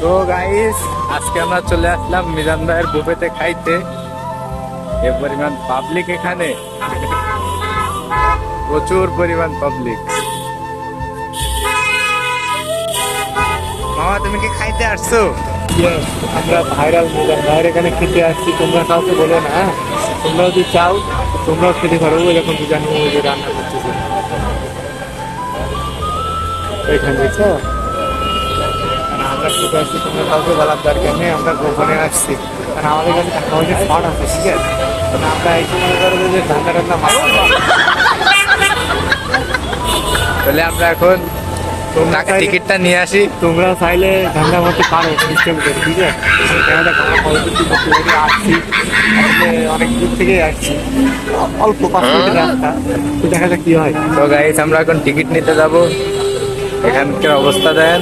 তো গাইস আজকে আমরা চলে আসলাম মিজান ভাইয়ের বুফেতে খাইতে। এ পরিমাণ পাবলিক এখানে, প্রচুর পরিমাণ পাবলিক। মামা তুমি কি খাইতে আসছো? আমরা ভাইরাল মিজান ভাইয়ের এখানে খেতে আসছি, তোমরা কাউকে বলো না হ্যাঁ? তোমরা যদি চাও তোমরাও খেতে পারো। এরকম মিজান ওই যে রান্না করতেছে এখানে, দেখছো? কারণ আমরা খেতে আসছি, তোমরা কাউকে বলার দরকার নেই, আমরা গোপনে আসছি। কারণ আমাদের কাছে টাকা পয়সা শর্ট আছে, ঠিক আছে? কারণ আমরা এই সময় করবো যে ঠান্ডা ঠান্ডা মাছ। তাহলে আমরা এখন টিকিটটা নিয়ে আসি। তোমরা চাইলে ঠান্ডা মধ্যে পারো সিস্টেম করে, ঠিক আছে? ক্যানাডা পরবর্তী করতে আসছি, অনেক দূর থেকে আসছি, অল্প 5 মিনিটের রাস্তা, তো দেখা যাক কি হয়। তো গাইস আমরা এখন টিকিট নিতে যাব। এখানকার অবস্থা দেন।